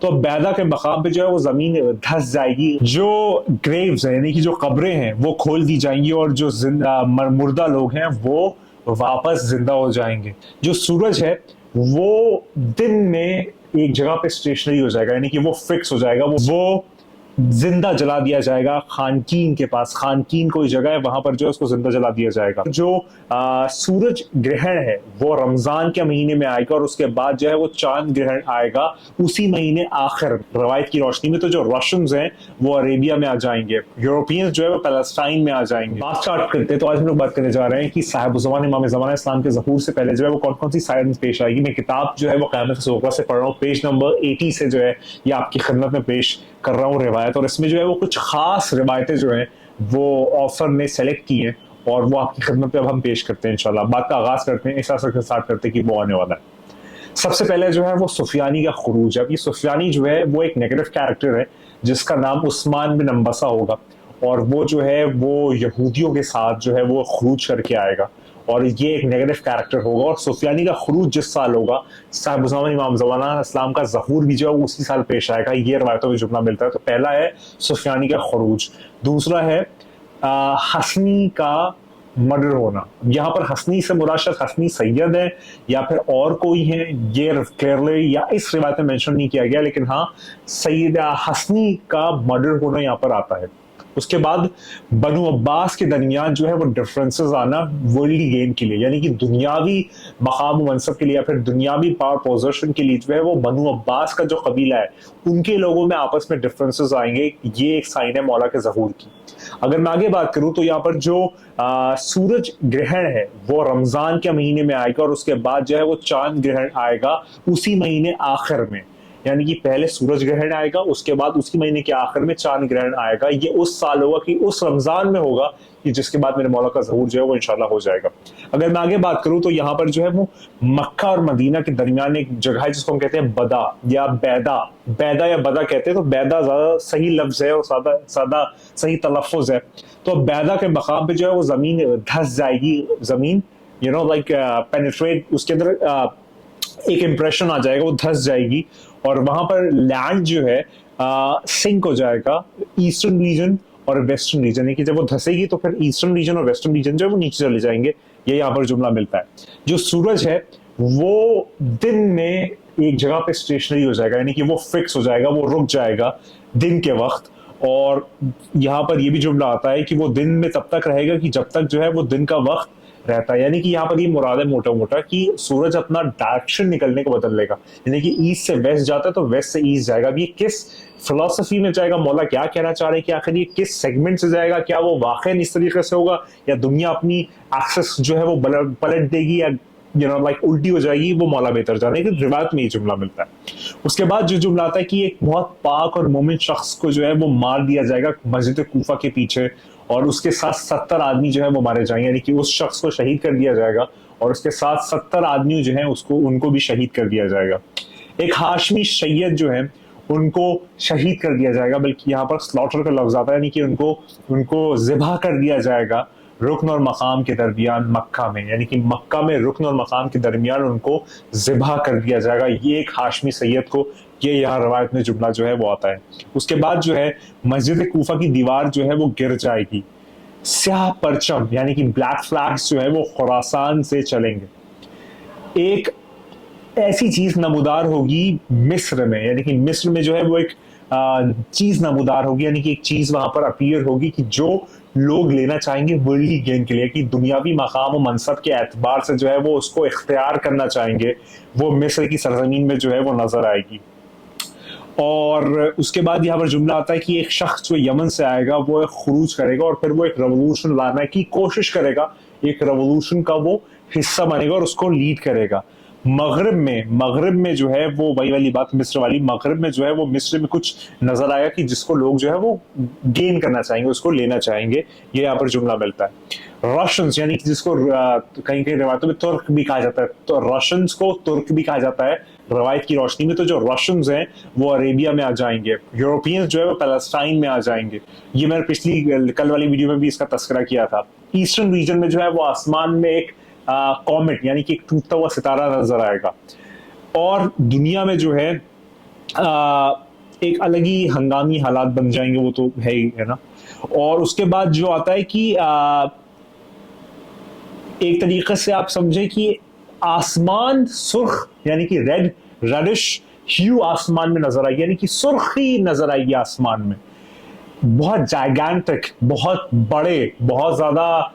तो बैदा के मकाम पे जो है वो जमीन धंस जाएगी, जो ग्रेव्स है यानी कि जो कब्रें हैं वो खोल दी जाएंगी और जो मुर्दा लोग हैं वो वापस जिंदा हो जाएंगे। जो सूरज है वो दिन में एक जगह पे स्टेशनरी हो जाएगा, यानी कि वो फिक्स हो जाएगा, वो जिंदा जला दिया जाएगा खानकीन के पास। खानकीन कोई जगह है, वहां पर जो है उसको जिंदा जला दिया जाएगा। जो सूरज ग्रहण है वो रमजान के महीने में आएगा और उसके बाद जो है वो चांद ग्रहण आएगा उसी महीने आखिर रवायत की रोशनी में। तो जो रशियंस हैं वो अरेबिया में आ जाएंगे, यूरोपियंस जो है वो पैलेस्टाइन में आ जाएंगे। बात स्टार्ट करते हैं। तो आज हम लोग बात करने जा रहे हैं कि साहिब-उज़-ज़मान इमाम ज़माना इस्लाम के ज़हूर से पहले जो है वो कौन कौन सी साइंस पेश आएगी। मैं किताब जो है वो क़यामत सुग़रा से पढ़ रहा हूँ, पेज नंबर 80 से जो है ये आपकी खिदमत में पेश कर रहा हूँ रिवायत। और इसमें जो है वो कुछ खास रिवायतें जो हैं वो ऑफर ने सेलेक्ट की हैं और वो आपकी खिदमत पे अब हम पेश करते हैं इंशाल्लाह। बात का आगाज करते हैं, इस असर के साथ करते हैं कि वो आने वाला है। सबसे पहले जो है वो सुफियानी का खुरूज। अब ये सुफियानी जो है वो एक नेगेटिव कैरेक्टर है जिसका नाम उस्मान बिन अम्बसा होगा और वो जो है वो यहूदियों के साथ जो है वो खुरूज करके आएगा और ये एक नेगेटिव कैरेक्टर होगा। और सुफियानी का खुरूज जिस साल होगा, साहिब-उज़-ज़मान इमाम ज़माना इस्लाम का ज़हूर भी जो है उसी साल पेश आएगा। ये रवायतों में जुमला मिलता है। तो पहला है सुफियानी का खुरूज। दूसरा है हसनी का मर्डर होना। यहाँ पर हसनी से मुराद शायद हसनी सैयद है या फिर और कोई है, ये क्लियरली या इस रिवायत में मेंशन नहीं किया गया, लेकिन हाँ सैयद हसनी का मर्डर होना यहाँ पर आता है। उसके बाद बनु अब्बास के दरमियान जो है वो डिफरेंसेस आना वर्ल्डली गेन के लिए, यानी कि दुनियावी मकाम मनसब के लिए या फिर दुनियावी पावर पोजीशन के लिए जो है वो बनु अब्बास का जो कबीला है उनके लोगों में आपस में डिफरेंसेस आएंगे। ये एक साइन है मौला के ज़हूर की। अगर मैं आगे बात करूं तो यहाँ पर जो सूरज ग्रहण है वो रमजान के महीने में आएगा और उसके बाद जो है वो चांद ग्रहण आएगा उसी महीने आखिर में, यानी कि पहले सूरज ग्रहण आएगा उसके बाद उसी महीने के आखिर में चांद ग्रहण आएगा। ये उस साल होगा कि उस रमजान में होगा कि जिसके बाद मेरे मौला का ज़हूर जो है वो इंशाल्लाह हो जाएगा। अगर मैं आगे बात करूं तो यहाँ पर जो है वो मक्का और मदीना के दरमियान एक जगह है जिसको हम कहते हैं बदा या बैदा। बैदा या बदा कहते हैं, तो बैदा ज्यादा सही लफ्ज है और सादा सही तलफ़ुज़ है। तो बैदा के मकाम पे जो है वो जमीन धंस जाएगी, जमीन लाइक पेनिट्रेट, उसके अंदर एक इंप्रेशन आ जाएगा, वो धंस जाएगी और वहां पर लैंड जो है सिंक हो जाएगा, ईस्टर्न रीजन और वेस्टर्न रीजन। है कि जब वो धंसेगी तो फिर ईस्टर्न रीजन और वेस्टर्न रीजन जो है वो नीचे चले जाएंगे। ये यहाँ पर जुमला मिलता है। जो सूरज है वो दिन में एक जगह पे स्टेशनरी हो जाएगा, यानी कि वो फिक्स हो जाएगा, वो रुक जाएगा दिन के वक्त। और यहाँ पर ये भी जुमला आता है कि वो दिन में तब तक रहेगा कि जब तक जो है वो दिन का वक्त रहता है। यानी कि यहाँ पर ये मुराद है मोटा मोटा कि सूरज अपना डायरेक्शन निकलने को बदल लेगा, यानी कि ईस्ट से वेस्ट जाता है तो वेस्ट से ईस्ट जाएगा। अब ये किस फिलोसफी में जाएगा, मौला क्या कहना चाह रहे हैं कि आखिर ये किस सेगमेंट से जाएगा, क्या वो वाकई इस तरीके से होगा या दुनिया अपनी एक्सेस जो है वो पलट देगी या लाइक उल्टी हो जाएगी, वो मौला बेहतर जाने की रिवायत में ये जुमला मिलता है। उसके बाद जो जुमला आता है कि एक बहुत पाक और मोमिन शख्स को जो है वो मार दिया जाएगा मस्जिद कूफा के पीछे और उसके साथ 70 आदमी जो है वो मारे जाएंगे, यानी कि उस शख्स को शहीद कर दिया जाएगा और उसके साथ 70 आदमी जो है उनको भी शहीद कर दिया जाएगा। एक हाशमी सैयद जो है उनको शहीद कर दिया जाएगा, बल्कि यहाँ पर स्लॉटर का लफ्ज आता है, यानी कि उनको ज़िबा कर दिया जाएगा रुकन और मकाम के दरमियान मक्का में, यानी कि मक्का में रुकन और मकाम के दरमियान उनको ज़िबा कर दिया जाएगा। ये एक हाशमी सैयद को, ये यहाँ रवायत में जुमला जो है वो आता है। उसके बाद जो है मस्जिद कूफा की दीवार जो है वो गिर जाएगी, स्याह परचम यानी कि ब्लैक फ्लैग्स जो है वो खुरासान से चलेंगे। एक ऐसी चीज नमूदार होगी मिस्र में, यानी कि मिस्र में जो है वो एक चीज नमूदार होगी, यानी कि एक चीज वहां पर अपीयर होगी कि जो लोग लेना चाहेंगे वर्ल्डली गेन के लिए, कि दुनियावी मकाम और मनसब के एतबार से जो है वो उसको इख्तियार करना चाहेंगे, वो मिस्र की सरजमीन में जो है वो नजर आएगी। और उसके बाद यहाँ पर जुमला आता है कि एक शख्स जो यमन से आएगा वो एक खुरूज करेगा और फिर वो एक रेवोल्यूशन लाने की कोशिश करेगा, एक रेवोल्यूशन का वो हिस्सा बनेगा और उसको लीड करेगा। मगरिब में जो है वो वही वाली बात मिस्र वाली, मगरिब में जो है वो मिस्र में कुछ नजर आया कि जिसको लोग जो है वो गेन करना चाहेंगे, उसको लेना चाहेंगे। ये यहाँ पर जुमला मिलता है। रशियंस यानी कि जिसको कहीं कहीं रिवायतों में तुर्क भी कहा जाता है, तो रशियंस को तुर्क भी कहा जाता है रवायत की रोशनी में। तो जो रशियंस हैं वो अरेबिया में आ जाएंगे, यूरोपियंस जो है वो पैलेस्टाइन में आ जाएंगे। ये मैंने पिछली कल वाली वीडियो में भी इसका तस्करा किया था। ईस्टर्न रीजन में जो है वो आसमान में एक कॉमेट यानी कि एक टूटता हुआ सितारा नजर आएगा। और दुनिया में जो है एक अलग ही हंगामी हालात बन जाएंगे, वो तो है ही, है ना। और उसके बाद जो आता है कि एक तरीके से आप समझे कि आसमान सुर्ख, यानी कि रेडिश ह्यू आसमान में नजर आएगी, यानी कि सुर्खी नजर आएगी आसमान में। बहुत जाइगैंटिक, बहुत बड़े, बहुत ज्यादा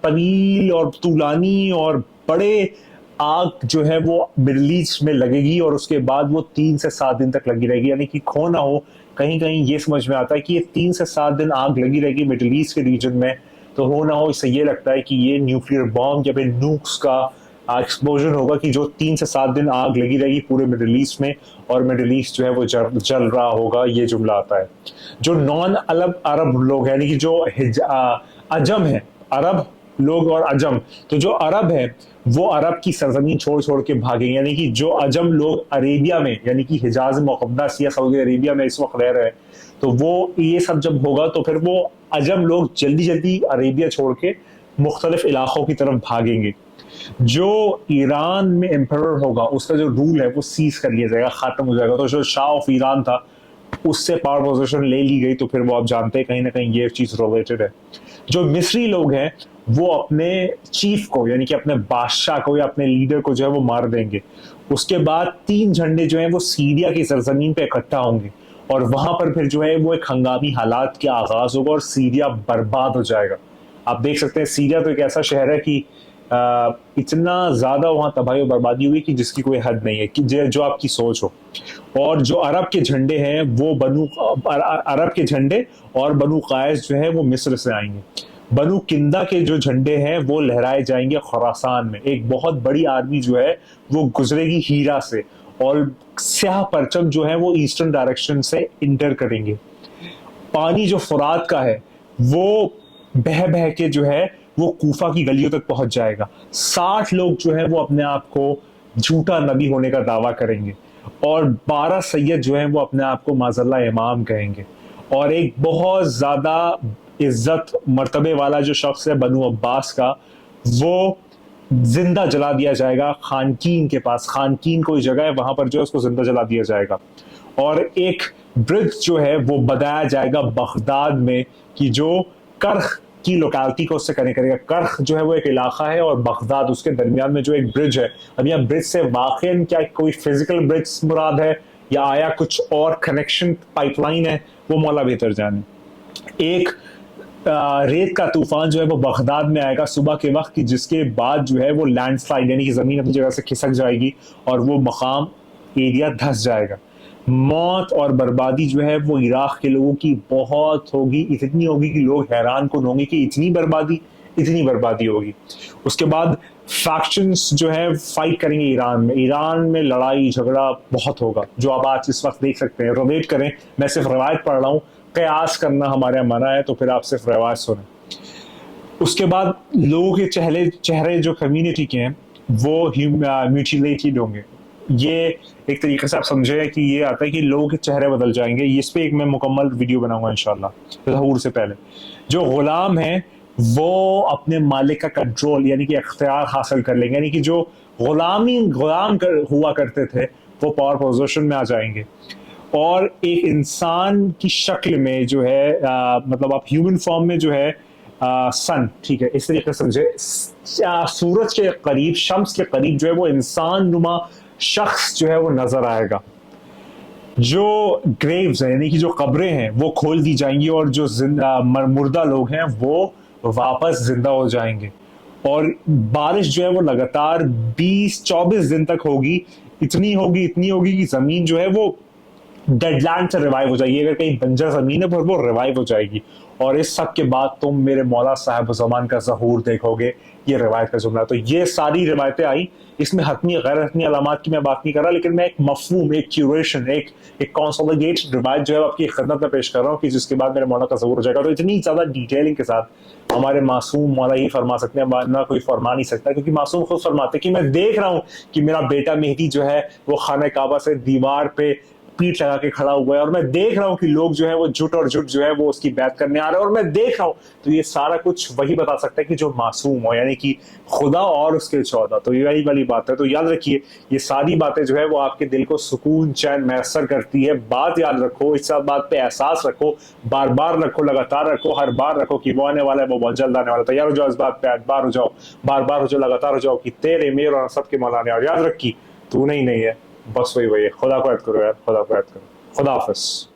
तवील और तूलानी और बड़े आग जो है वो मिडल ईस्ट में लगेगी, और उसके बाद वो 3 से 7 दिन तक लगी रहेगी। यानी कि खो ना हो, कहीं कहीं ये समझ में आता है कि ये 3 से 7 दिन आग लगी रहेगी मिडल ईस्ट के रीजन में। तो हो ना हो, इससे ये लगता है कि ये न्यूक्लियर बॉम्ब या फिर नूक्स का एक्सप्लोजन होगा, कि जो 3 से 7 दिन आग लगी रहेगी पूरे मिडल ईस्ट में, और मिडल ईस्ट जो है वो जल रहा होगा। ये जुमला आता है। जो नॉन अरब अरब लोग हैं, यानी कि जो अजम है, अरब लोग और अजम, तो जो अरब है वो अरब की सरजमीन छोड़ छोड़ के भागेंगे। यानी कि जो अजम लोग अरेबिया में, यानी कि हिजाज मुक़द्दस या सऊदी अरेबिया में इस वक्त रह रहे हैं, तो वो ये सब जब होगा तो फिर वो अजम लोग जल्दी जल्दी अरेबिया छोड़ के मुख्तलिफ इलाकों की तरफ भागेंगे। जो ईरान में एम्परर होगा उसका जो रूल है वो सीज कर लिया जाएगा, खत्म हो जाएगा। तो जो शाह ऑफ ईरान था उससे पावर पोजीशन ले ली गई, तो फिर वो आप जानते हैं कहीं ना कहीं ये चीज रिलेटेड है। जो मिस्री लोग हैं वो अपने चीफ को, यानी कि अपने बादशाह को या अपने लीडर को जो है वो मार देंगे। उसके बाद 3 झंडे जो है वो सीरिया की सरजमीन पे इकट्ठा होंगे, और वहां पर फिर जो है वो एक हंगामी हालात के आगाज होगा और सीरिया बर्बाद हो जाएगा। आप देख सकते हैं सीरिया तो एक ऐसा शहर है कि इतना ज्यादा वहां तबाही और बर्बादी हुई कि जिसकी कोई हद नहीं है, कि जो आपकी सोच हो। और जो अरब के झंडे हैं वो अरब के झंडे और बनु कायस जो है वो मिस्र से आएंगे। बनु किंदा के जो झंडे हैं वो लहराए जाएंगे खुरासान में। एक बहुत बड़ी आर्मी जो है वो गुजरेगी हीरा से, और स्याह परचम जो है वो ईस्टर्न डायरेक्शन से इंटर करेंगे। पानी जो फुरात का है वो बह बह के जो है वो कूफा की गलियों तक पहुंच जाएगा। 60 लोग जो है वो अपने आप को झूठा नबी होने का दावा करेंगे, और 12 सैयद जो है वो अपने आप को माज़ल्ला इमाम कहेंगे। और एक बहुत ज्यादा इज्जत मर्तबे वाला जो शख्स है बनु अब्बास का, वो जिंदा जला दिया जाएगा खानकीन के पास। खानकीन कोई जगह है, वहां पर जो है उसको जिंदा जला दिया जाएगा। और एक ब्रिज जो है वो बनाया जाएगा बगदाद में, कि जो कर्ख की लोकेलिटी को उससे कनेक्ट करेगा। कर्ख जो है वो एक इलाका है और बगदाद उसके दरमियान में जो एक ब्रिज है। अब यहाँ ब्रिज से वाकई क्या कोई फिजिकल ब्रिज मुराद है या आया कुछ और कनेक्शन पाइपलाइन है, वो मौला बेहतर जाने। एक रेत का तूफान जो है वो बगदाद में आएगा सुबह के वक्त, कि जिसके बाद जो है वो लैंडस्लाइड, यानी कि जमीन अपनी जगह से खिसक जाएगी और वो मकाम एरिया धस जाएगा। मौत और बर्बादी जो है वो इराक के लोगों की बहुत होगी, इतनी होगी कि लोग हैरान कुन होंगे कि इतनी बर्बादी होगी। उसके बाद फैक्शंस जो है फाइट करेंगे ईरान में लड़ाई झगड़ा बहुत होगा, जो आप आज इस वक्त देख सकते हैं। रिलेट करें, मैं सिर्फ रवायत पढ़ रहा हूँ, कयास करना हमारे यहाँ मना है, तो फिर आप सिर्फ रवायत सुने। उसके बाद लोगों के चेहरे जो कम्युनिटी के हैं वो म्यूटिलेटेड होंगे। ये एक तरीके से आप समझे कि ये आता है कि लोगों के चेहरे बदल जाएंगे। इस पे एक मैं मुकम्मल वीडियो बनाऊंगा इंशाल्लाह ज़हूर से पहले। जो गुलाम है वो अपने मालिक का कंट्रोल, यानी कि अख्तियार हासिल कर लेंगे। यानी कि जो हुआ करते थे वो पावर पोजीशन में आ जाएंगे, और एक इंसान की शक्ल में जो है मतलब आप ह्यूमन फॉर्म में जो है सन, ठीक है, इस तरीके से समझे, सूरज के करीब, शम्स के करीब जो है वो इंसान नुमा शख्स जो है वो नजर आएगा। जो ग्रेव्स हैं, यानी कि जो कब्रें हैं वो खोल दी जाएंगी, और जो मुर्दा लोग हैं वो वापस जिंदा हो जाएंगे। और बारिश जो है वो लगातार 20-24 दिन तक होगी। इतनी होगी कि जमीन जो है वो डेडलैंड से रिवाइव हो जाएगी। अगर कहीं बंजर जमीन है वो रिवाइव हो जाएगी। और इस सब के बाद तुम मेरे मौला साहब ज़मान का ज़हूर देखोगे, ये रिवायत का जुमला। तो ये सारी रिवायतें आई, इसमें हतमी गैर हतमी अलामात की मैं बात नहीं कर रहा, लेकिन मैं एक मफहूम, एक क्यूरेशन, एक कॉन्सोलिडेटेड रिवायत जो है आपकी खिदमत में पेश कर रहा हूँ, कि जिसके बाद मेरे मौला का ज़हूर हो जाएगा। तो इतनी ज़्यादा डिटेलिंग के साथ हमारे मासूम मौला ही फरमा सकते हैं, ना कोई फरमा नहीं सकता, क्योंकि मासूम खुद फरमाते कि मैं देख रहा हूँ कि मेरा बेटा मेहदी जो है वो खाना काबा से दीवार पे पीठ लगा के खड़ा हुआ है, और मैं देख रहा हूँ कि लोग जो है वो जुट और जुट जो है वो उसकी बैत करने आ रहे हैं, और मैं देख रहा हूँ, तो ये सारा कुछ वही बता सकता है कि जो मासूम हो, यानी कि खुदा और उसके 14। तो यही वाली बात है। तो याद रखिए, ये सारी बातें जो है वो आपके दिल को सुकून चैन मैसर करती है। बात याद रखो, इस सब बात पे एहसास रखो, बार बार रखो, लगातार रखो, हर बार रखो कि वो आने वाला है, वो बहुत जल्द आने वाला है। तैयार हो जाओ इस बात पे, बार हो जाओ, बार बार हो जाओ, लगातार हो जाओ कि तेरे मेरे और सबके मौलाने। और याद रखी, तू नहीं है, बस वही है। खुदा को याद करो यार, खुदा को याद करो। खुदा हाफिज।